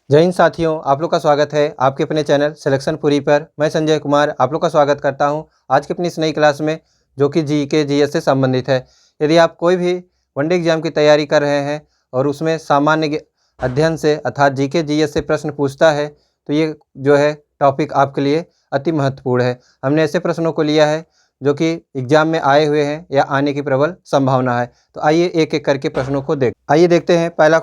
जय हिंद साथियों, आप लोग का स्वागत है आपके अपने चैनल सिलेक्शन पूरी पर। मैं संजय कुमार आप लोग का स्वागत करता हूं आज की अपनी इस नई क्लास में, जो कि जीके जीएस से संबंधित है। यदि आप कोई भी वनडे एग्जाम की तैयारी कर रहे हैं और उसमें सामान्य अध्ययन से अर्थात जीके जीएस से प्रश्न पूछता है, तो ये जो है टॉपिक आपके लिए अति महत्वपूर्ण है। हमने ऐसे प्रश्नों को लिया है जो कि एग्जाम में आए हुए हैं या आने की प्रबल संभावना है। तो आइए एक एक करके प्रश्नों को देखते हैं। पहला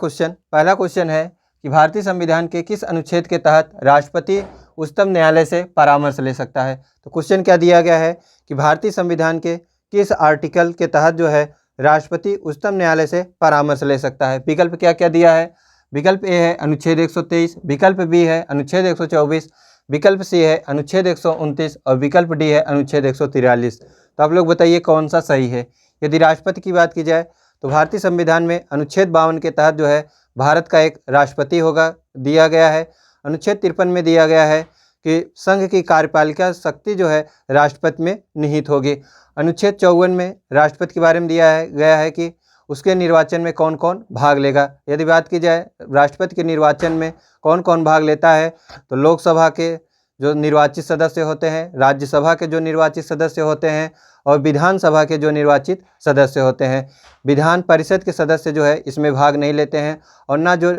क्वेश्चन है कि भारतीय संविधान के किस अनुच्छेद के तहत राष्ट्रपति उच्चतम न्यायालय से परामर्श ले सकता है। तो क्वेश्चन क्या दिया गया है कि भारतीय संविधान के किस आर्टिकल के तहत जो है राष्ट्रपति उच्चतम न्यायालय से परामर्श ले सकता है। विकल्प क्या क्या दिया है। विकल्प ए है अनुच्छेद 123, विकल्प बी है अनुच्छेद 124, विकल्प सी है अनुच्छेद 129 और विकल्प डी है अनुच्छेद 143। तो आप लोग बताइए कौन सा सही है। यदि राष्ट्रपति की बात की जाए तो भारतीय संविधान में अनुच्छेद 52 के तहत जो है भारत का एक राष्ट्रपति होगा दिया गया है। अनुच्छेद 53 में दिया गया है कि संघ की कार्यपालिका शक्ति जो है राष्ट्रपति में निहित होगी। अनुच्छेद 54 में राष्ट्रपति के बारे में गया है कि उसके निर्वाचन में कौन कौन भाग लेगा। यदि बात की जाए राष्ट्रपति के निर्वाचन में कौन कौन भाग लेता है, तो लोकसभा के जो निर्वाचित सदस्य होते हैं, राज्यसभा के जो निर्वाचित सदस्य होते हैं और विधानसभा के जो निर्वाचित सदस्य होते हैं। विधान परिषद के सदस्य जो है इसमें भाग नहीं लेते हैं और ना जो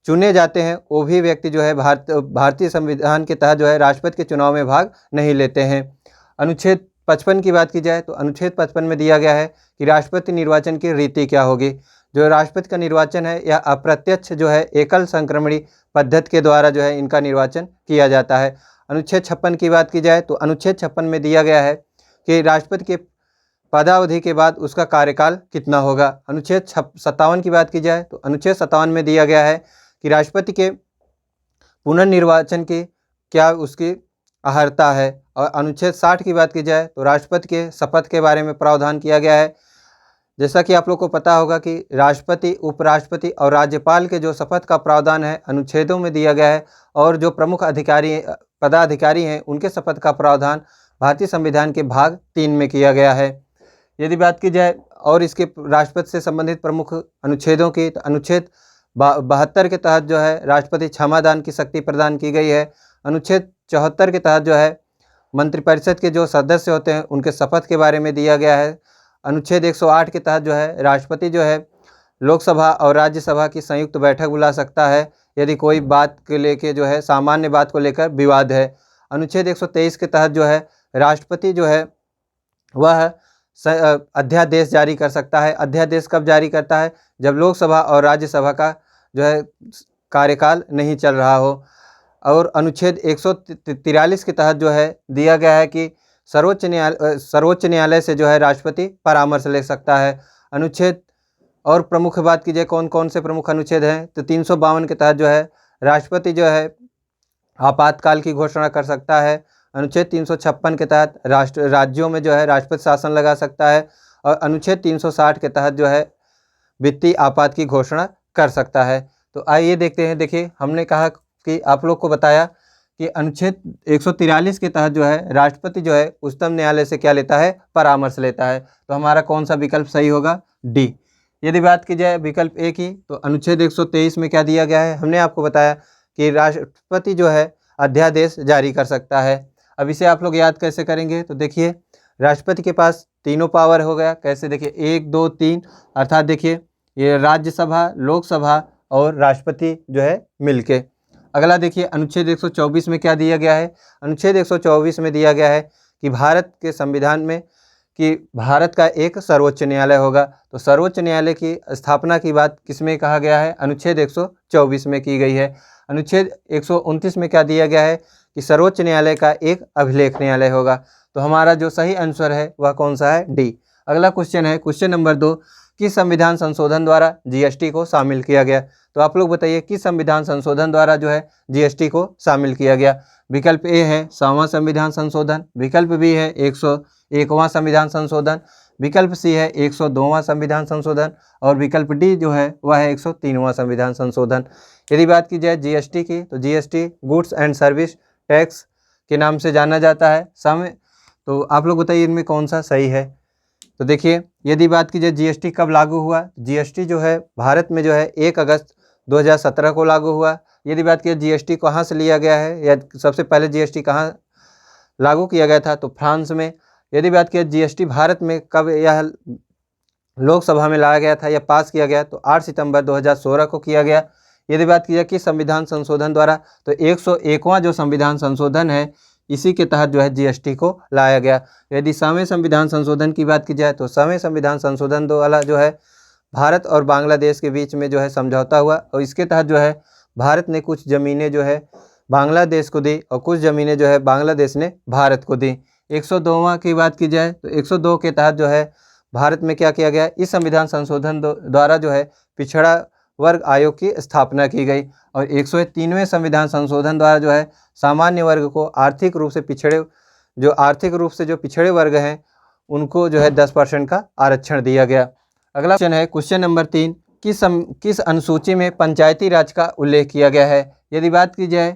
चुने जाते हैं वो भी व्यक्ति जो है भारतीय संविधान के तहत जो है राष्ट्रपति के चुनाव में भाग नहीं लेते हैं। अनुच्छेद 55 की बात की जाए तो अनुच्छेद 55 में दिया गया है कि राष्ट्रपति निर्वाचन की रीति क्या होगी। जो राष्ट्रपति का निर्वाचन है यह अप्रत्यक्ष जो है एकल संक्रमणी पद्धति के द्वारा जो है इनका निर्वाचन किया जाता है। अनुच्छेद 56 की बात की जाए तो अनुच्छेद 56 में दिया गया है कि राष्ट्रपति के पदावधि के बाद उसका कार्यकाल कितना होगा। अनुच्छेद 57 की बात की जाए तो अनुच्छेद 57 में दिया गया है कि राष्ट्रपति के पुनर्निर्वाचन की क्या उसकी अर्हता है। और अनुच्छेद 60 की बात की जाए तो राष्ट्रपति के शपथ के बारे में प्रावधान किया गया है। जैसा कि आप लोग को पता होगा कि राष्ट्रपति, उपराष्ट्रपति और राज्यपाल के जो शपथ का प्रावधान है अनुच्छेदों में दिया गया है, और जो प्रमुख पदाधिकारी हैं उनके शपथ का प्रावधान भारतीय संविधान के भाग 3 में किया गया है। यदि बात की जाए और इसके राष्ट्रपति से संबंधित प्रमुख अनुच्छेदों की, तो अनुच्छेद 72 के तहत जो है राष्ट्रपति क्षमादान की शक्ति प्रदान की गई है। अनुच्छेद 74 के तहत जो है मंत्रिपरिषद के जो सदस्य होते हैं उनके शपथ के बारे में दिया गया है। अनुच्छेद 108 के तहत जो है राष्ट्रपति जो है लोकसभा और राज्यसभा की संयुक्त बैठक बुला सकता है यदि कोई बात के लेके जो है सामान्य बात को लेकर विवाद है। अनुच्छेद 123 के तहत जो है राष्ट्रपति जो है वह अध्यादेश जारी कर सकता है। अध्यादेश कब जारी करता है, जब लोकसभा और राज्यसभा का जो है कार्यकाल नहीं चल रहा हो। और अनुच्छेद 143 के तहत जो है दिया गया है कि सर्वोच्च न्यायालय से जो है राष्ट्रपति परामर्श ले सकता है। अनुच्छेद और प्रमुख बात कीजिए कौन कौन से प्रमुख अनुच्छेद हैं, तो 352 के तहत जो है राष्ट्रपति जो है आपातकाल की घोषणा कर सकता है। अनुच्छेद 356 के तहत राज्यों में जो है राष्ट्रपति शासन लगा सकता है। और अनुच्छेद 360 के तहत जो है वित्तीय आपात की घोषणा कर सकता है। तो आइए देखते हैं। देखिए, हमने कहा कि आप लोग को बताया कि अनुच्छेद 143 के तहत जो है राष्ट्रपति जो है उच्चतम न्यायालय से क्या लेता है, परामर्श लेता है। तो हमारा कौन सा विकल्प सही होगा, डी। यदि बात की जाए विकल्प ए की, तो अनुच्छेद 123 में क्या दिया गया है, हमने आपको बताया कि राष्ट्रपति जो है अध्यादेश जारी कर सकता है। अब इसे आप लोग याद कैसे करेंगे, तो देखिए राष्ट्रपति के पास तीनों पावर हो गया। कैसे, देखिए 1 2 3, अर्थात देखिए ये राज्यसभा, लोकसभा और राष्ट्रपति जो है मिलके। अगला देखिए अनुच्छेद 124 में क्या दिया गया है। अनुच्छेद 124 में दिया गया है कि भारत के संविधान में कि भारत का एक सर्वोच्च न्यायालय होगा। तो सर्वोच्च न्यायालय की स्थापना की बात किसमें कहा गया है, अनुच्छेद 124 में की गई है। अनुच्छेद 129 में क्या दिया गया है कि सर्वोच्च न्यायालय का एक अभिलेख न्यायालय होगा। तो हमारा जो सही आंसर है वह कौन सा है, डी। अगला क्वेश्चन है क्वेश्चन नंबर 2, किस संविधान संशोधन द्वारा जीएसटी को शामिल किया गया। तो आप लोग बताइए किस संविधान संशोधन द्वारा जो है जीएसटी को शामिल किया गया। विकल्प ए है 100वां संविधान संशोधन, विकल्प बी है 101वां संविधान संशोधन, विकल्प सी है 102वां संविधान संशोधन और विकल्प डी जो है वह है 103वां संविधान संशोधन। यदि बात की जाए जीएसटी की, तो GST goods and service tax के नाम से जाना जाता है। तो आप लोग बताइए इनमें कौन सा सही है। तो देखिए, यदि बात की जाए जीएसटी कब लागू हुआ, जीएसटी जो है भारत में जो है 1 अगस्त 2017 को लागू हुआ। यदि बात की जीएसटी कहाँ से लिया गया है या सबसे पहले जीएसटी कहाँ लागू किया गया था, तो फ्रांस में। यदि बात की जीएसटी भारत में कब यह लोकसभा में लाया गया था या पास किया गया, तो 8 सितंबर 2016 को किया गया। यदि बात की जाए कि संविधान संशोधन द्वारा, तो 101वां जो संविधान संशोधन है इसी के तहत जो है जीएसटी को लाया गया। यदि 7वें संविधान संशोधन की बात की जाए, तो 7वें संविधान संशोधन द्वारा जो है भारत और बांग्लादेश के बीच में जो है समझौता हुआ और इसके तहत जो है भारत ने कुछ ज़मीनें जो है बांग्लादेश को दी और कुछ ज़मीनें जो है बांग्लादेश ने भारत को दी। 102वां की बात की जाए तो 102 के तहत जो है भारत में क्या किया गया, इस संविधान संशोधन द्वारा जो है पिछड़ा वर्ग आयोग की स्थापना की गई और 103वें संविधान संशोधन द्वारा जो है सामान्य वर्ग को आर्थिक रूप से पिछड़े वर्ग हैं उनको जो है 10% का आरक्षण दिया गया। अगला क्वेश्चन है क्वेश्चन नंबर 3, किस अनुसूची में पंचायती राज का उल्लेख किया गया है। यदि बात की जाए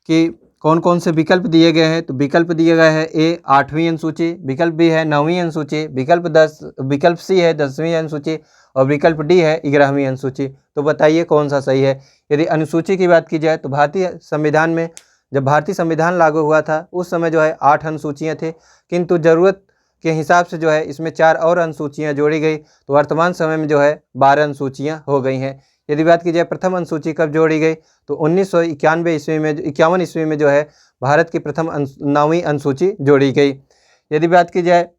कि कौन कौन से विकल्प दिए गए हैं, तो विकल्प दिए गए हैं ए 8वीं अनुसूची, विकल्प बी है 9वीं अनुसूची, विकल्प सी है 10वीं अनुसूची और विकल्प डी है 11वीं अनुसूची। तो बताइए कौन सा सही है। यदि अनुसूची की बात की जाए तो भारतीय संविधान में जब भारतीय संविधान लागू हुआ था उस समय जो है 8 अनुसूचियाँ थी, किंतु ज़रूरत के हिसाब से जो है इसमें 4 और अनुसूचियाँ जोड़ी गई, तो वर्तमान समय में जो है 12 अनुसूचियाँ हो गई हैं। यदि बात की जाए प्रथम अनुसूची कब जोड़ी गई, तो 1991 ईस्वी में जो है भारत की प्रथम 9वीं अनुसूची जोड़ी गई। यदि बात की जाए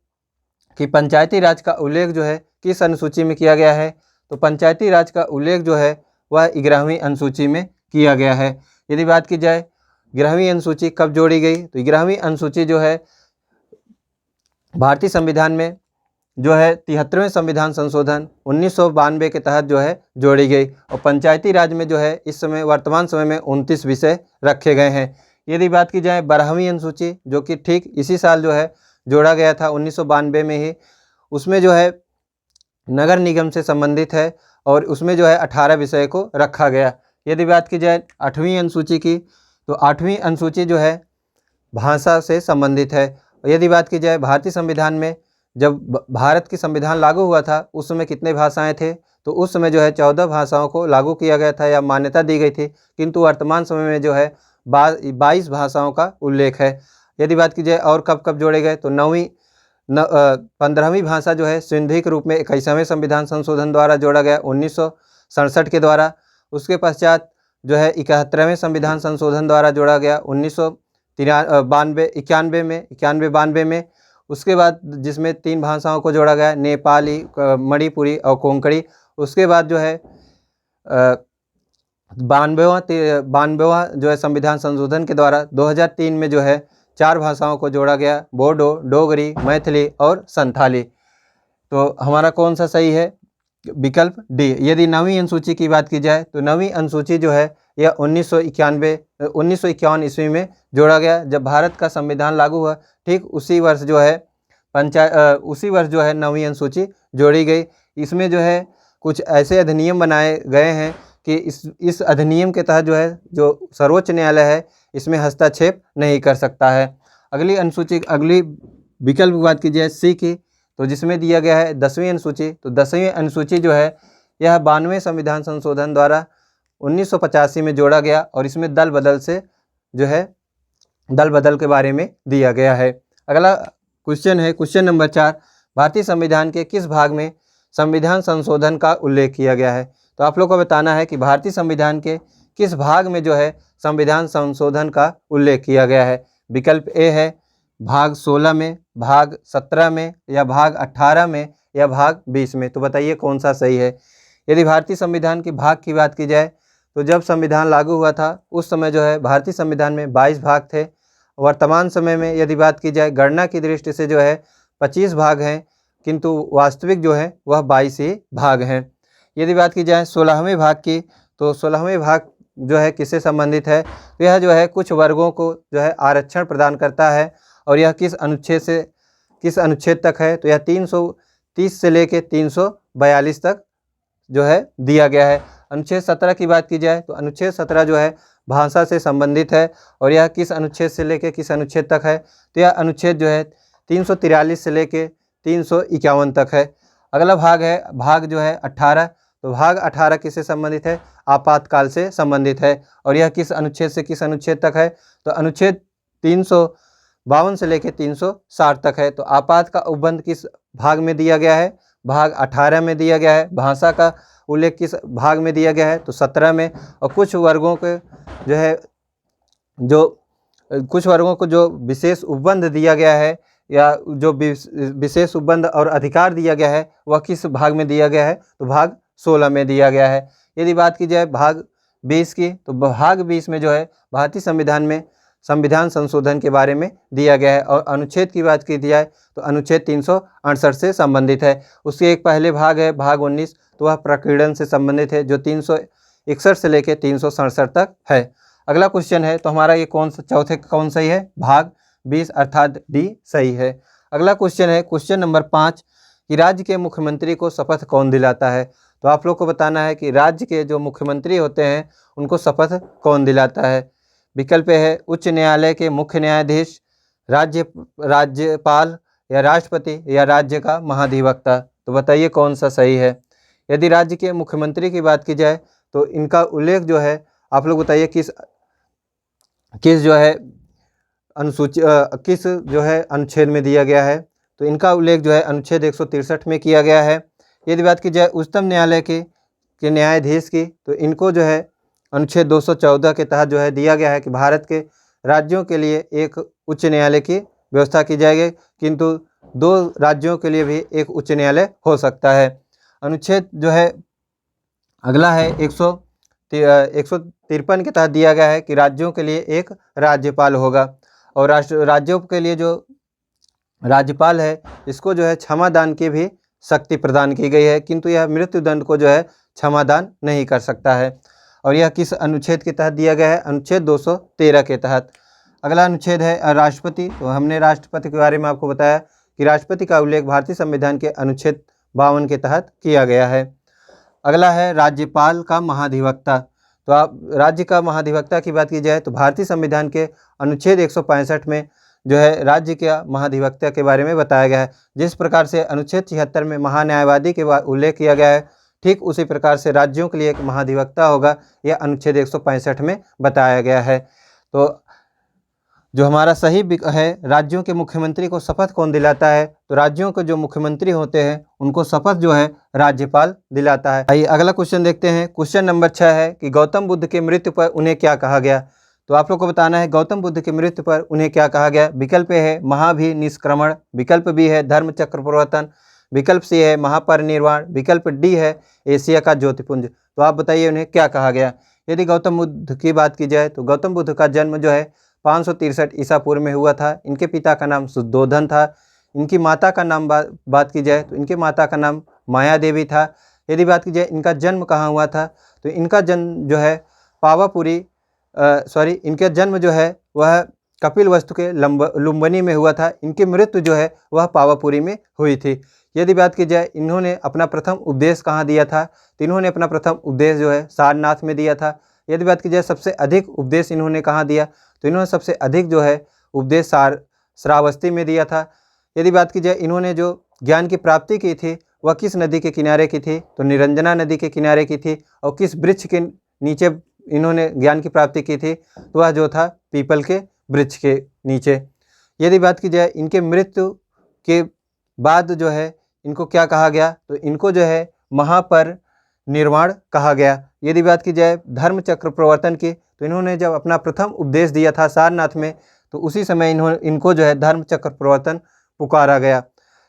कि पंचायती राज का उल्लेख जो है किस अनुसूची में किया गया है, तो पंचायती राज का उल्लेख जो है वह 11वीं अनुसूची में किया गया है। यदि बात की जाए 11वीं अनुसूची कब जोड़ी गई, तो 11वीं अनुसूची जो है भारतीय संविधान में जो है 73वें संविधान संशोधन 1992 के तहत जो है जोड़ी गई और पंचायती राज में जो है इस समय वर्तमान समय में 29 विषय रखे गए हैं। यदि बात की जाए 12वीं अनुसूची जो कि ठीक इसी साल जो है जोड़ा गया था 1992 में ही, उसमें जो है नगर निगम से संबंधित है और उसमें जो है 18 विषय को रखा गया। यदि बात की जाए 8वीं अनुसूची की, तो 8वीं अनुसूची जो है भाषा से संबंधित है। यदि बात की जाए भारतीय संविधान में जब भारत की संविधान लागू हुआ था उस समय कितने भाषाएं थे, तो उस समय जो है 14 भाषाओं को लागू किया गया था या मान्यता दी गई थी, किंतु वर्तमान समय में जो है 22 भाषाओं का उल्लेख है। यदि बात की जाए और कब कब जोड़े गए, तो 15वीं भाषा जो है सिंधी के रूप में 21वें संविधान संशोधन द्वारा जोड़ा गया 1967 के द्वारा। उसके पश्चात जो है 71वें संविधान संशोधन द्वारा जोड़ा गया 1992 में। उसके बाद जिसमें 3 भाषाओं को जोड़ा गया, नेपाली, मणिपुरी और कोंकणी। उसके बाद जो है 92वां जो है संविधान संशोधन के द्वारा 2003 में जो है 4 भाषाओं को जोड़ा गया, बोडो, डोगरी, मैथिली और संथाली। तो हमारा कौन सा सही है, विकल्प डी। यदि 9वीं अनुसूची की बात की जाए, तो 9वीं अनुसूची जो है यह 1951 ईस्वी में जोड़ा गया। जब भारत का संविधान लागू हुआ ठीक उसी वर्ष जो है 9वीं अनुसूची जोड़ी गई। इसमें जो है कुछ ऐसे अधिनियम बनाए गए हैं कि इस अधिनियम के तहत जो है जो सर्वोच्च न्यायालय है इसमें हस्तक्षेप नहीं कर सकता है। अगली विकल्प की बात की जाए सी की, तो जिसमें दिया गया है 10वीं अनुसूची। तो 10वीं अनुसूची जो है यह 92वें संविधान संशोधन द्वारा 1985 में जोड़ा गया और इसमें दल बदल के बारे में दिया गया है। अगला क्वेश्चन है क्वेश्चन नंबर 4, भारतीय संविधान के किस भाग में संविधान संशोधन का उल्लेख किया गया है। तो आप लोग को बताना है कि भारतीय संविधान के किस भाग में जो है संविधान संशोधन का उल्लेख किया गया है। विकल्प ए है भाग 16 में, भाग 17 में या भाग 18 में या भाग 20 में। तो बताइए कौन सा सही है। यदि भारतीय संविधान के भाग की बात की जाए, तो जब संविधान लागू हुआ था उस समय जो है भारतीय संविधान में 22 भाग थे। वर्तमान समय में यदि बात की जाए गणना की दृष्टि से जो है 25 भाग हैं, किंतु वास्तविक जो है वह 22 ही भाग हैं। यदि बात की जाए 16वें भाग की, तो 16वें भाग जो है किससे संबंधित है, तो यह जो है कुछ वर्गों को जो है आरक्षण प्रदान करता है और यह किस अनुच्छेद तक है, तो यह 330 से लेकर 342 तक जो है दिया गया है। अनुच्छेद 17 की बात की जाए, तो अनुच्छेद 17 जो है भाषा से संबंधित है और यह किस अनुच्छेद से लेकर किस अनुच्छेद तक है, तो यह अनुच्छेद जो है 343 से लेकर 351 तक है। अगला भाग जो है 18, तो भाग 18 किससे संबंधित है? आपातकाल से संबंधित है। और यह किस अनुच्छेद से किस अनुच्छेद तक है? तो अनुच्छेद 352 से लेकर 360 तक है। तो आपात का उपबंध किस भाग में दिया गया है? भाग 18 में दिया गया है। भाषा का उल्लेख किस भाग में दिया गया है? तो 17 में। और कुछ वर्गों को जो विशेष उपबंध दिया गया है या जो विशेष उपबंध और अधिकार दिया गया है वह किस भाग में दिया गया है? तो भाग 16 में दिया गया है। यदि बात की जाए भाग 20 की, तो भाग 20 में जो है भारतीय संविधान में संविधान संशोधन के बारे में दिया गया है। और अनुच्छेद की बात की जाए तो अनुच्छेद 368 से संबंधित है। उसके एक पहले भाग है भाग 19, तो वह प्रकीर्णन से संबंधित है जो 361 से लेकर 367 तक है। अगला क्वेश्चन है, तो हमारा ये कौन सही है? भाग 20 अर्थात डी सही है। अगला क्वेश्चन है क्वेश्चन नंबर 5 कि राज्य के मुख्यमंत्री को शपथ कौन दिलाता है? तो आप लोग को बताना है कि राज्य के जो मुख्यमंत्री होते हैं उनको शपथ कौन दिलाता है। विकल्प है उच्च न्यायालय के मुख्य न्यायाधीश, राज्यपाल या राष्ट्रपति या राज्य का महाधिवक्ता। तो बताइए कौन सा सही है। यदि राज्य के मुख्यमंत्री की बात की जाए तो इनका उल्लेख जो है आप लोग बताइए किस अनुच्छेद में दिया गया है? तो इनका उल्लेख जो है अनुच्छेद 163 में किया गया है। यदि बात की जाए उच्चतम न्यायालय के न्यायाधीश की, तो इनको जो है अनुच्छेद 214 के तहत जो है दिया गया है कि भारत के राज्यों के लिए एक उच्च न्यायालय की व्यवस्था की जाएगी, किंतु 2 राज्यों के लिए भी एक उच्च न्यायालय हो सकता है। अनुच्छेद जो है अगला है 153 के तहत दिया गया है कि राज्यों के लिए एक राज्यपाल होगा। और राज्यों के लिए जो राज्यपाल है इसको जो है क्षमादान की भी शक्ति प्रदान की गई है, किंतु यह मृत्युदंड को जो है क्षमादान नहीं कर सकता है। और यह किस अनुच्छेद के तहत दिया गया है? अनुच्छेद 213 के तहत। अगला अनुच्छेद है राष्ट्रपति। तो हमने राष्ट्रपति के बारे में आपको बताया कि राष्ट्रपति का उल्लेख भारतीय संविधान के अनुच्छेद 52 के तहत किया गया है। अगला है राज्यपाल का महाधिवक्ता। तो आप राज्य का महाधिवक्ता की बात की जाए तो भारतीय संविधान के अनुच्छेद 165 में जो है राज्य के महाधिवक्ता के बारे में बताया गया है। जिस प्रकार से अनुच्छेद 76 में महान्यायवादी के उल्लेख किया गया है, ठीक उसी प्रकार से राज्यों के लिए एक महाधिवक्ता होगा, यह अनुच्छेद 165 में बताया गया है। तो जो हमारा सही है, राज्यों के मुख्यमंत्री को शपथ कौन दिलाता है? तो राज्यों के जो मुख्यमंत्री होते हैं उनको शपथ जो है राज्यपाल दिलाता है। आइए अगला क्वेश्चन देखते हैं। क्वेश्चन नंबर 6 है कि गौतम बुद्ध के मृत्यु पर उन्हें क्या कहा गया? तो आप लोग को बताना है गौतम बुद्ध की मृत्यु पर उन्हें क्या कहा गया। विकल्प है महाभिनिष्क्रमण, विकल्प बी है धर्म चक्र प्रवर्तन, विकल्प सी है महापरिनिर्वाण, विकल्प डी है एशिया का ज्योतिपुंज। तो आप बताइए उन्हें क्या कहा गया। यदि गौतम बुद्ध की बात की जाए तो गौतम बुद्ध का जन्म जो है 563 ईसा पूर्व में हुआ था। इनके पिता का नाम शुद्धोधन था। इनकी माता का नाम बात की जाए तो इनके माता का नाम माया देवी था। यदि बात की जाए इनका जन्म कहाँ हुआ था, तो इनका जन्म जो है इनका जन्म जो है वह कपिलवस्तु के लुम्बिनी में हुआ था। इनकी मृत्यु जो है वह पावापुरी में हुई थी। यदि बात की जाए इन्होंने अपना प्रथम उपदेश कहाँ दिया था, तो इन्होंने अपना प्रथम उपदेश जो है सारनाथ में दिया था। यदि बात की जाए सबसे अधिक उपदेश इन्होंने कहाँ दिया, तो इन्होंने सबसे अधिक जो है उपदेश श्रावस्ती में दिया था। यदि बात की जाए इन्होंने जो ज्ञान की प्राप्ति की थी वह किस नदी के किनारे की थी, तो निरंजना नदी के किनारे की थी। और किस वृक्ष के नीचे इन्होंने ज्ञान की प्राप्ति की थी, तो वह जो था पीपल के वृक्ष के नीचे। यदि बात की जाए इनके मृत्यु के बाद जो है इनको क्या कहा गया, तो इनको जो है महापरिनिर्वाण कहा गया। यदि बात की जाए धर्म चक्र प्रवर्तन की, तो इन्होंने जब अपना प्रथम उपदेश दिया था सारनाथ में, तो उसी समय इनको जो है धर्म चक्र प्रवर्तन पुकारा गया।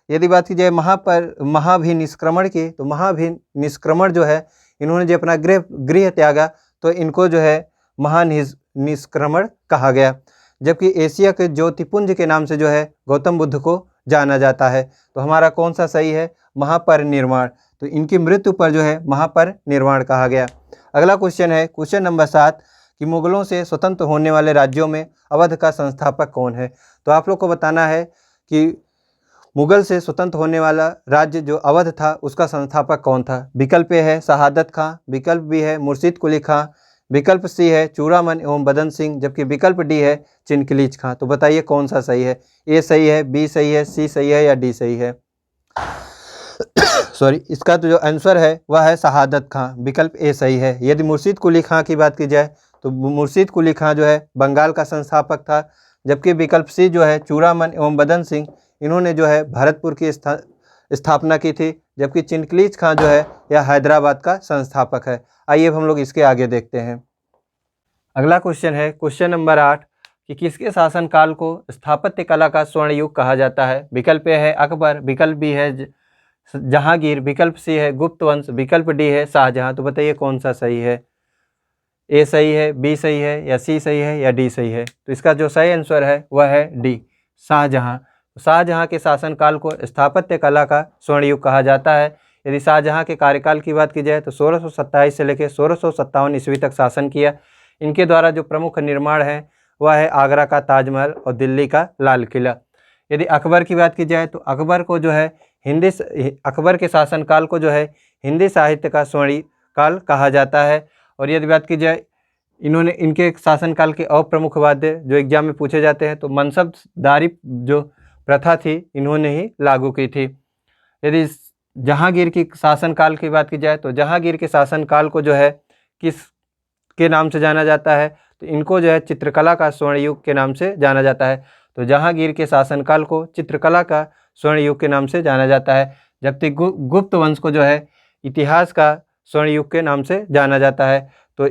यदि बात की जाए महाभिनिष्क्रमण की, तो महाभिनिष्क्रमण जो है इन्होंने जो अपना गृह त्यागा, तो इनको जो है महानिष्क्रमण कहा गया। जबकि एशिया के ज्योतिपुंज के नाम से जो है गौतम बुद्ध को जाना जाता है। तो हमारा कौन सा सही है? महापरिनिर्वाण। तो इनकी मृत्यु पर जो है महापरिनिर्वाण कहा गया। अगला क्वेश्चन है क्वेश्चन नंबर 7 कि मुगलों से स्वतंत्र होने वाले राज्यों में अवध का संस्थापक कौन है? तो आप लोग को बताना है कि मुगल से स्वतंत्र होने वाला राज्य जो अवध था उसका संस्थापक कौन था। विकल्प है शहादत खां, विकल्प बी है मुर्शिद कुली खां, विकल्प सी है चूड़ामन एवं बदन सिंह, जबकि विकल्प डी है चिनकिलीच खां। तो बताइए कौन सा सही है? ए सही है, बी सही है, सी सही है या डी सही है? सॉरी, इसका तो जो आंसर है वह है शहादत खां, विकल्प ए सही है। यदि मुर्शीद कुली खां की बात की जाए तो मुर्शीद कुली खां जो है बंगाल का संस्थापक था, जबकि विकल्प सी जो है चूड़ामन एवं बदन सिंह, इन्होंने जो है भरतपुर की स्थापना की थी, जबकि चिनकलीज खां जो है यह हैदराबाद का संस्थापक है। आइए अब हम लोग इसके आगे देखते हैं। अगला क्वेश्चन है क्वेश्चन नंबर 8 कि किसके शासनकाल को स्थापत्य कला का स्वर्ण युग कहा जाता है। विकल्प ए है अकबर, विकल्प बी है जहांगीर, विकल्प सी है गुप्त वंश, विकल्प डी है शाहजहां। तो बताइए कौन सा सही है। ए सही है, बी सही है, या सी सही है, या डी सही है। तो इसका जो सही आंसर है वह है डी, शाहजहां। शाहजहां के शासनकाल को स्थापत्य कला का स्वर्ण युग कहा जाता है। यदि शाहजहां के कार्यकाल की बात की जाए तो 1627 से लेकर 1657 ईस्वी तक शासन किया। इनके द्वारा जो प्रमुख निर्माण है वह है आगरा का ताजमहल और दिल्ली का लाल किला। यदि अकबर की बात की जाए तो अकबर को जो है अकबर के शासनकाल को जो है हिंदी साहित्य का स्वर्ण काल कहा जाता है। और यदि बात की जाए इनके शासनकाल के और प्रमुख वाद्य जो एग्जाम में पूछे जाते हैं तो मनसबदारी जो प्रथा थी इन्होंने ही लागू की थी। यदि जहांगीर की शासनकाल की बात की जाए तो जहांगीर के शासनकाल को जो है किस के नाम से जाना जाता है, तो इनको जो है चित्रकला का स्वर्ण युग के नाम से जाना जाता है। तो जहांगीर के शासनकाल को चित्रकला का स्वर्ण युग के नाम से जाना जाता है, जबकि गुप्त वंश को जो है इतिहास का स्वर्ण युग के नाम से जाना जाता है। तो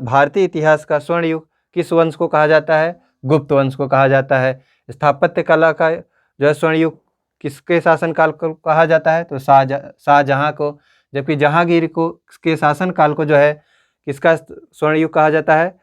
भारतीय इतिहास का स्वर्ण युग किस वंश को कहा जाता है? गुप्त वंश को कहा जाता है। स्थापत्य कला का जो है स्वर्ण युग किसके शासनकाल को कहा जाता है? तो शाहजहां को। जबकि जहांगीर को के शासनकाल को जो है किसका स्वर्ण युग कहा जाता है?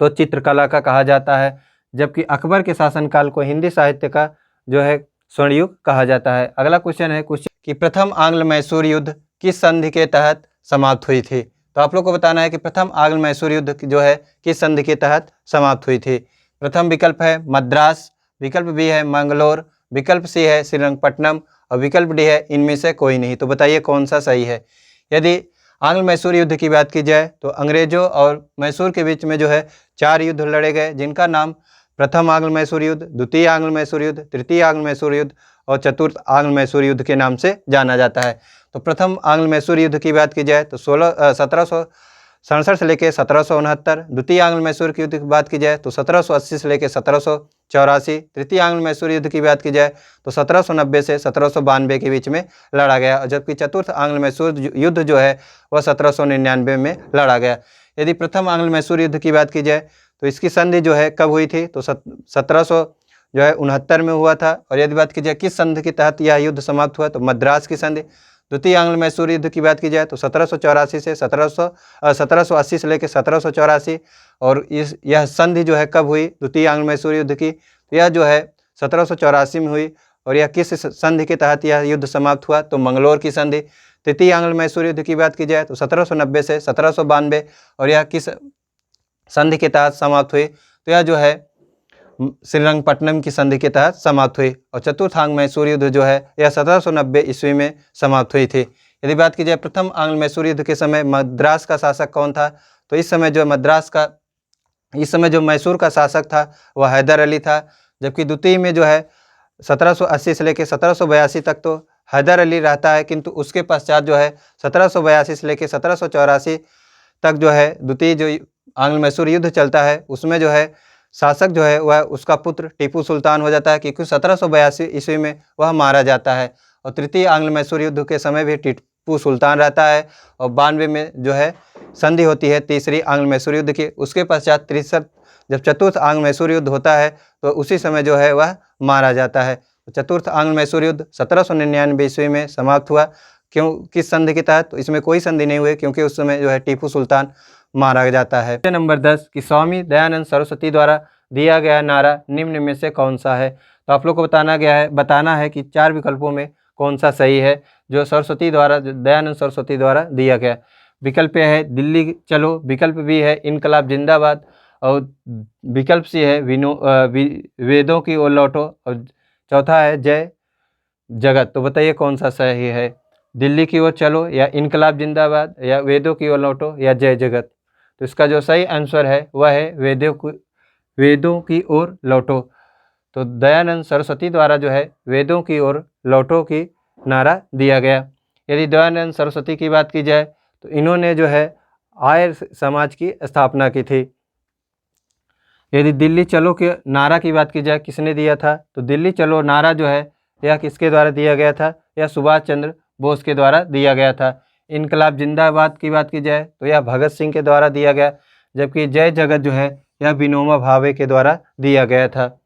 तो चित्रकला का कहा जाता है। जबकि अकबर के शासनकाल को हिंदी साहित्य का जो है स्वर्ण युग कहा जाता है। अगला क्वेश्चन है कि प्रथम आंग्ल मैसूर युद्ध किस संधि के तहत समाप्त हुई थी। तो आप लोग को बताना है कि प्रथम आंग्ल मैसूर युद्ध जो है किस संधि के तहत समाप्त हुई थी। प्रथम विकल्प है मद्रास, विकल्प बी है मंगलोर, विकल्प सी है श्रीरंगपट्टनम और विकल्प डी है इनमें से कोई नहीं। तो बताइए कौन सा सही है। यदि आंग्ल मैसूर युद्ध की बात की जाए तो अंग्रेजों और मैसूर के बीच में जो है 4 युद्ध लड़े गए, जिनका नाम प्रथम आंग्ल मैसूर युद्ध, द्वितीय आंग्ल मैसूर युद्ध, तृतीय आंग्ल मैसूर युद्ध और चतुर्थ आंग्ल मैसूर युद्ध के नाम से जाना जाता है। तो प्रथम आंग्ल मैसूर युद्ध की बात की जाए तो 1767 से लेकर 1769, द्वितीय आंग्ल मैसूर युद्ध की बात की जाए तो 1780 से लेकर 1784, तृतीय आंग्ल मैसूर युद्ध की बात की जाए तो 1790 से 1792 के बीच में लड़ा गया, जबकि चतुर्थ आंग्ल मैसूर युद्ध जो है वह 1799 में लड़ा गया। यदि प्रथम आंग्ल मैसूर युद्ध की बात की जाए तो इसकी संधि जो है कब हुई थी? तो 1769 में हुआ था। और यदि बात की जाए किस संधि के तहत यह युद्ध समाप्त हुआ तो मद्रास की संधि। द्वितीय आंग्ल मैसूर युद्ध की बात की जाए तो 1784 से 1780 से लेकर 1784। और यह संधि जो है कब हुई द्वितीय आंग्ल मैसूर युद्ध की? तो यह जो है 1784 में हुई। और यह किस संधि के तहत यह युद्ध समाप्त हुआ? तो मंगलोर की संधि। तृतीय आंग्ल मैसूर युद्ध की बात की जाए तो 1790 से 1792 और यह किस संधि के तहत समाप्त हुई? तो यह जो है श्रीरंगपट्टनम की संधि के तहत समाप्त हुई। और चतुर्थ आंग्ल मैसूर युद्ध जो है यह 1790 ईस्वी में समाप्त हुई थी। यदि बात की जाए प्रथम आंग्ल मैसूर युद्ध के समय मद्रास का शासक कौन था? तो इस समय जो मैसूर का शासक था वह हैदर अली था। जबकि द्वितीय में जो है 1780 से लेकर 1782 तक तो हैदर अली रहता है, किंतु उसके पश्चात जो है 1782 से लेकर 1784 तक जो है द्वितीय जो आंग्ल मैसूर युद्ध चलता है उसमें जो है शासक जो है वह उसका पुत्र टीपू सुल्तान हो जाता है, क्योंकि 1782 ईस्वी में वह मारा जाता है। और तृतीय आंग्ल मैसूर युद्ध के समय भी टीपू सुल्तान रहता है। और 92 में जो है संधि होती है तीसरी आंग्ल मैसूर युद्ध की। उसके पश्चात 63 जब चतुर्थ आंग्ल मैसूर युद्ध होता है तो उसी समय जो है वह मारा जाता है। तो चतुर्थ आंग्ल मैसूर युद्ध 1799 ईस्वी में समाप्त हुआ। क्यों, किस संधि के तहत? तो इसमें कोई संधि नहीं हुई, क्योंकि उस समय जो है टीपू सुल्तान मारा जाता है। नंबर 10 कि स्वामी दयानंद सरस्वती द्वारा दिया गया नारा निम्न में से कौन सा है। तो आप लोग को बताना है कि 4 विकल्पों में कौन सा सही है जो दयानंद सरस्वती द्वारा दिया गया। विकल्प है दिल्ली चलो, विकल्प बी है इनकलाब जिंदाबाद और विकल्प सी है वेदों की ओर लौटो और चौथा है जय जगत। तो बताइए कौन सा सही है, दिल्ली की ओर चलो या इनकलाब जिंदाबाद या वेदों की ओर लौटो या जय जगत। तो इसका जो सही आंसर है वह है वेदों की ओर लौटो। तो दयानंद सरस्वती द्वारा जो है वेदों की ओर लौटो की नारा दिया गया। यदि दयानंद सरस्वती की बात की जाए तो इन्होंने जो है आर्य समाज की स्थापना की थी। यदि दिल्ली चलो के नारा की बात की जाए किसने दिया था, तो दिल्ली चलो नारा जो है यह किसके द्वारा दिया गया था, यह सुभाष चंद्र बोस के द्वारा दिया गया था। इनकलाब जिंदाबाद की बात की जाए तो यह भगत सिंह के द्वारा दिया गया, जबकि जय जगत जो है यह विनोबा भावे के द्वारा दिया गया था।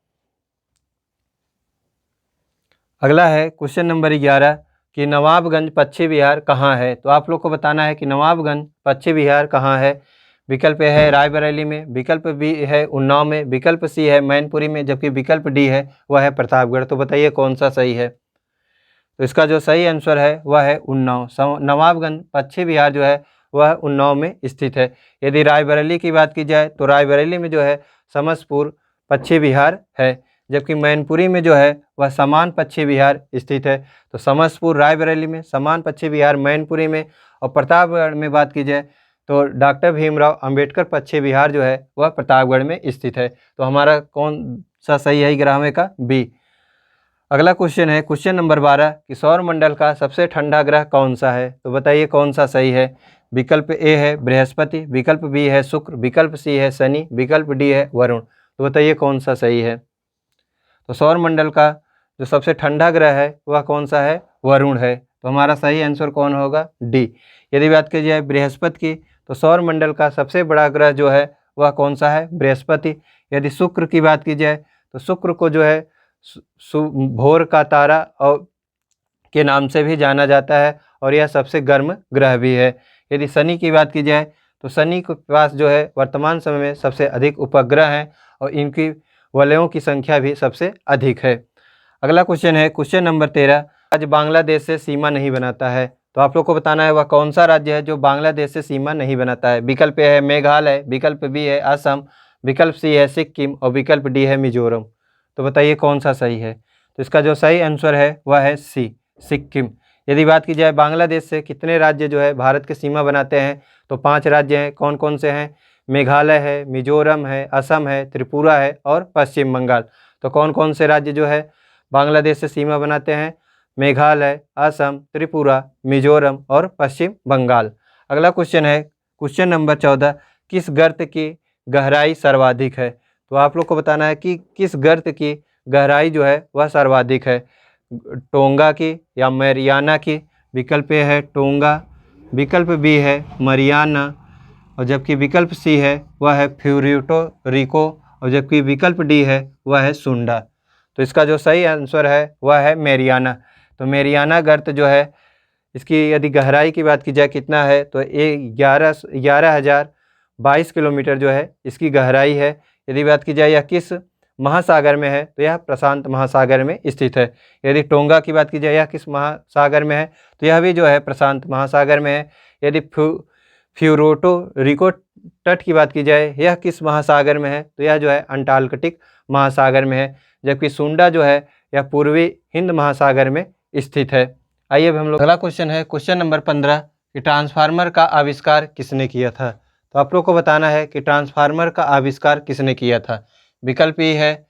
अगला है क्वेश्चन नंबर 11 कि नवाबगंज पश्चिम बिहार कहाँ है। तो आप लोग को बताना है कि नवाबगंज पश्चिम बिहार कहाँ है। विकल्प ए है रायबरेली में, विकल्प बी है उन्नाव में, विकल्प सी है मैनपुरी में, जबकि विकल्प डी है वह है प्रतापगढ़। तो बताइए कौन सा सही है। तो इसका जो सही आंसर है वह है उन्नाव। नवाबगंज पश्चिम बिहार जो है वह उन्नाव में स्थित है। यदि रायबरेली की बात की जाए तो रायबरेली में जो है समस्तपुर पश्चिम बिहार है, जबकि मैनपुरी में जो है वह समान पश्चिम बिहार स्थित है। तो समस्तपुर रायबरेली में, समान पश्चिम बिहार मैनपुरी में, और प्रतापगढ़ में बात की जाए तो डॉक्टर भीमराव अंबेडकर पश्चिम बिहार जो है वह प्रतापगढ़ में स्थित है। तो हमारा कौन सा सही है 11 में का, बी। अगला क्वेश्चन है क्वेश्चन नंबर 12 कि सौर मंडल का सबसे ठंडा ग्रह कौन सा है। तो बताइए कौन सा सही है। विकल्प ए है बृहस्पति, विकल्प बी है शुक्र, विकल्प सी है शनि, विकल्प डी है वरुण। तो बताइए कौन सा सही है। तो सौर मंडल का जो सबसे ठंडा ग्रह है वह कौन सा है, वरुण है। तो हमारा सही आंसर कौन होगा, डी। यदि बात की जाए बृहस्पति की तो सौर मंडल का सबसे बड़ा ग्रह जो है वह कौन सा है, बृहस्पति। यदि शुक्र की बात की जाए तो शुक्र को जो है भोर का तारा और के नाम से भी जाना जाता है, और यह सबसे गर्म ग्रह भी है। यदि शनि की बात की जाए तो शनि के पास जो है वर्तमान समय में सबसे अधिक उपग्रह हैं, और इनकी वलयों की संख्या भी सबसे अधिक है। अगला क्वेश्चन है क्वेश्चन नंबर 13 राज्य बांग्लादेश से सीमा नहीं बनाता है। तो आप लोग को बताना है वह कौन सा राज्य है जो बांग्लादेश से सीमा नहीं बनाता है। विकल्प ए है मेघालय, विकल्प बी है असम, विकल्प सी है सिक्किम, और विकल्प डी है मिजोरम। तो बताइए कौन सा सही है। तो इसका जो सही आंसर है वह है सी, सिक्किम। यदि बात की जाए बांग्लादेश से कितने राज्य जो है भारत की सीमा बनाते हैं, तो 5 राज्य हैं। कौन कौन से हैं, मेघालय है, मिजोरम है, असम है, त्रिपुरा है और पश्चिम बंगाल। तो कौन कौन से राज्य जो है बांग्लादेश से सीमा बनाते हैं, मेघालय, असम, त्रिपुरा, मिजोरम और पश्चिम बंगाल। अगला क्वेश्चन है क्वेश्चन नंबर 14 किस गर्त की गहराई सर्वाधिक है। तो आप लोग को बताना है कि किस गर्त की गहराई जो है वह सर्वाधिक है, टोंगा की या मरियाना की। विकल्प ए है टोंगा, विकल्प बी है मरियाना, और जबकि विकल्प सी है वह है प्यूर्टो रिको, और जबकि विकल्प डी है वह है सुंडा। तो इसका जो सही आंसर है वह है मेरियाना। तो मेरियाना गर्त जो है इसकी यदि गहराई की बात की जाए कितना है, तो 11,022 किलोमीटर जो है इसकी गहराई है। यदि बात की जाए यह किस महासागर में है, तो यह प्रशांत महासागर में स्थित है। यदि टोंगा की बात की जाए यह किस महासागर में है, तो यह भी जो है प्रशांत महासागर में है। यदि प्यूर्टो रिको तट की बात की जाए यह किस महासागर में है, तो यह जो है अंटार्कटिक महासागर में है। जबकि सुंडा जो है यह पूर्वी हिंद महासागर में स्थित है। आइए अब हम लोग अगला क्वेश्चन है क्वेश्चन नंबर 15 कि ट्रांसफार्मर का आविष्कार किसने किया था। तो आप लोग को बताना है कि ट्रांसफार्मर का आविष्कार किसने किया था। विकल्प ए है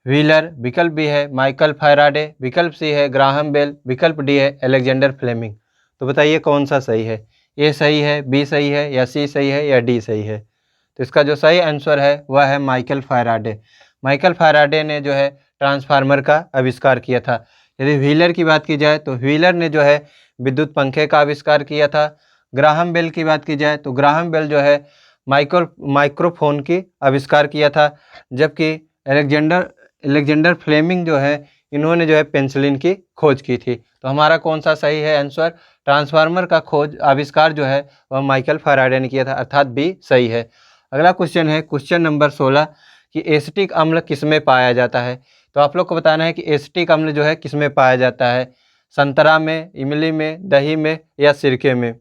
व्हीलर, विकल्प बी है माइकल फैराडे, विकल्प सी है ग्राहम बेल, विकल्प डी है अलेक्जेंडर फ्लेमिंग। तो बताइए कौन सा सही है, ए सही है, बी सही है, या सी सही है, या डी सही है। तो इसका जो सही आंसर है वह है माइकल फैराडे। माइकल फैराडे ने जो है ट्रांसफार्मर का आविष्कार किया था। यदि व्हीलर की बात की जाए तो व्हीलर ने जो है विद्युत पंखे का आविष्कार किया था। ग्राहम बेल की बात की जाए तो ग्राहम बेल जो है माइक्रोफोन की आविष्कार किया था। जबकि अलेक्जेंडर फ्लेमिंग जो है इन्होंने जो है पेंसिलिन की खोज की थी। तो हमारा कौन सा सही है आंसर, ट्रांसफार्मर का खोज आविष्कार जो है वह माइकल फैराडे ने किया था, अर्थात बी सही है। अगला क्वेश्चन है क्वेश्चन नंबर 16 कि एसिटिक अम्ल किसमें पाया जाता है। तो आप लोग को बताना है कि एसिटिक अम्ल जो है किसमें पाया जाता है, संतरा में, इमली में, दही में या सिरके में।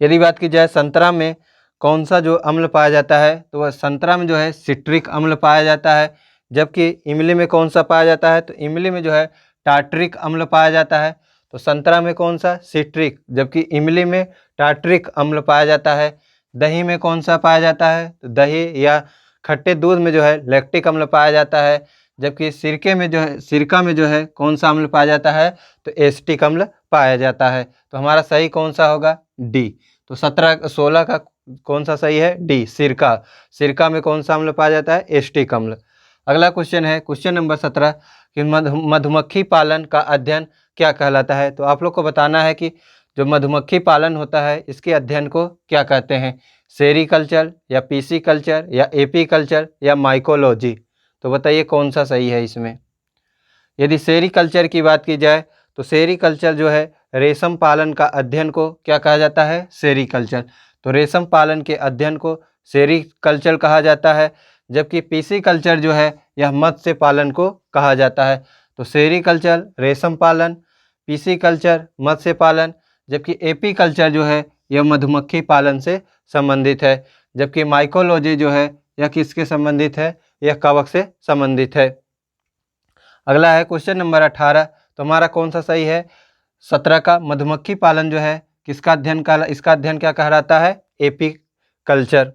यदि बात की जाए संतरा में कौन सा जो अम्ल पाया जाता है, तो वह संतरा में जो है सिट्रिक अम्ल पाया जाता है। जबकि इमली में कौन सा पाया जाता है, तो इमली में जो है टार्ट्रिक अम्ल पाया जाता है। तो संतरा में कौन सा, सिट्रिक, जबकि इमली में टार्ट्रिक अम्ल पाया जाता है। दही में कौन सा पाया जाता है, तो दही या खट्टे दूध में जो है लैक्टिक अम्ल पाया जाता है। जबकि सिरका में जो है कौन सा अम्ल पाया जाता है, तो एसिटिक अम्ल पाया जाता है। तो हमारा सही कौन सा होगा, डी। तो 16 का कौन सा सही है, डी, सिरका में कौन सा अम्ल पाया जाता है, एसिटिक अम्ल। अगला क्वेश्चन है क्वेश्चन नंबर 17 कि मधुमक्खी पालन का अध्ययन क्या कहलाता है। तो आप लोग को बताना है कि जो मधुमक्खी पालन होता है इसके अध्ययन को क्या कहते हैं, सेरीकल्चर या पीसी कल्चर या एपी कल्चर या माइकोलॉजी। तो बताइए कौन सा सही है इसमें। यदि सेरीकल्चर की बात की जाए तो सेरीकल्चर जो है रेशम पालन का अध्ययन को क्या कहा जाता है, सेरीकल्चर। तो रेशम पालन के अध्ययन को सेरीकल्चर कहा जाता है। जबकि पीसी कल्चर जो है यह मत्स्य पालन को कहा जाता है। तो सेरीकल्चर रेशम पालन, पीसी कल्चर मत्स्य पालन, जबकि एपी कल्चर जो है यह मधुमक्खी पालन से संबंधित है। जबकि माइकोलॉजी जो है यह किसके संबंधित है, यह कवक से संबंधित है। अगला है क्वेश्चन नंबर 18। तो हमारा कौन सा सही है, 17 का मधुमक्खी पालन जो है इसका अध्ययन क्या कहलाता है, एपी कल्चर।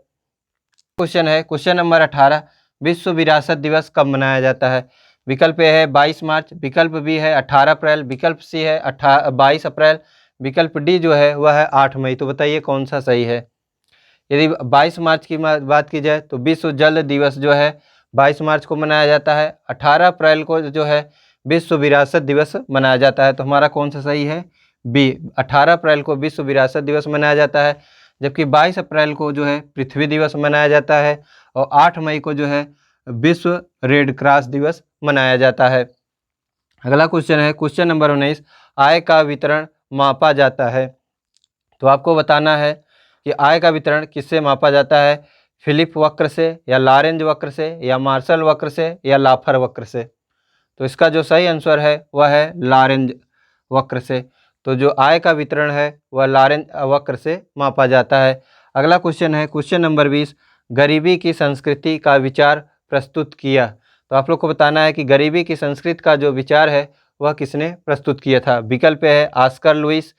क्वेश्चन है क्वेश्चन नंबर 18, विश्व विरासत दिवस कब मनाया जाता है। विकल्प ए है 22 मार्च, विकल्प बी है 18 अप्रैल, विकल्प सी है 22 अप्रैल, विकल्प डी जो है वह है 8 मई। तो बताइए कौन सा सही है। यदि 22 मार्च की बात की जाए तो विश्व जल दिवस जो है 22 मार्च को मनाया जाता है। 18 अप्रैल को जो है विश्व विरासत दिवस मनाया जाता है। तो हमारा कौन सा सही है, बी, 18 अप्रैल को विश्व विरासत दिवस मनाया जाता है। जबकि 22 अप्रैल को जो है पृथ्वी दिवस मनाया जाता है और 8 मई को जो है विश्व रेड क्रॉस दिवस मनाया जाता है। अगला क्वेश्चन है क्वेश्चन नंबर 19, आय का वितरण मापा जाता है। तो आपको बताना है कि आय का वितरण किससे मापा जाता है, फिलिप वक्र से या लॉरेंज वक्र से या मार्शल वक्र से या लाफर वक्र से। तो इसका जो सही आंसर है वह है लॉरेंज वक्र से। तो जो आय का वितरण है वह लॉरेंज वक्र से मापा जाता है। अगला क्वेश्चन है क्वेश्चन नंबर 20, गरीबी की संस्कृति का विचार प्रस्तुत किया। तो आप लोग को बताना है कि गरीबी की संस्कृति का जो विचार है वह किसने प्रस्तुत किया था। विकल्प है ऑस्कर लुईस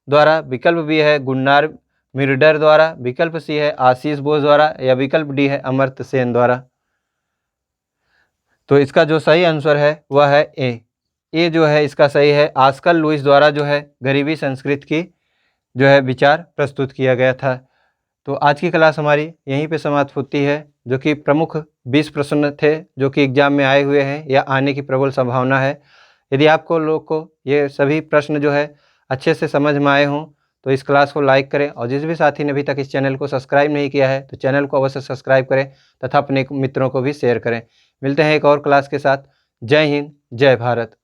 द्वारा, विकल्प बी है गुन्नार मिर्डर द्वारा, विकल्प सी है आशीष बोस द्वारा या विकल्प डी है अमर्त्य सेन द्वारा। तो इसका जो सही आंसर है वह है ए जो है इसका सही है। ऑस्कर लुईस द्वारा जो है गरीबी संस्कृति की जो है विचार प्रस्तुत किया गया था। तो आज की क्लास हमारी यहीं पे समाप्त होती है, जो कि प्रमुख 20 प्रश्न थे जो कि एग्जाम में आए हुए हैं या आने की प्रबल संभावना है। यदि आपको लोग को ये सभी प्रश्न जो है अच्छे से समझ में आए हों तो इस क्लास को लाइक करें और जिस भी साथी ने अभी तक इस चैनल को सब्सक्राइब नहीं किया है तो चैनल को अवश्य सब्सक्राइब करें तथा अपने मित्रों को भी शेयर करें। मिलते हैं एक और क्लास के साथ। जय हिंद, जय भारत।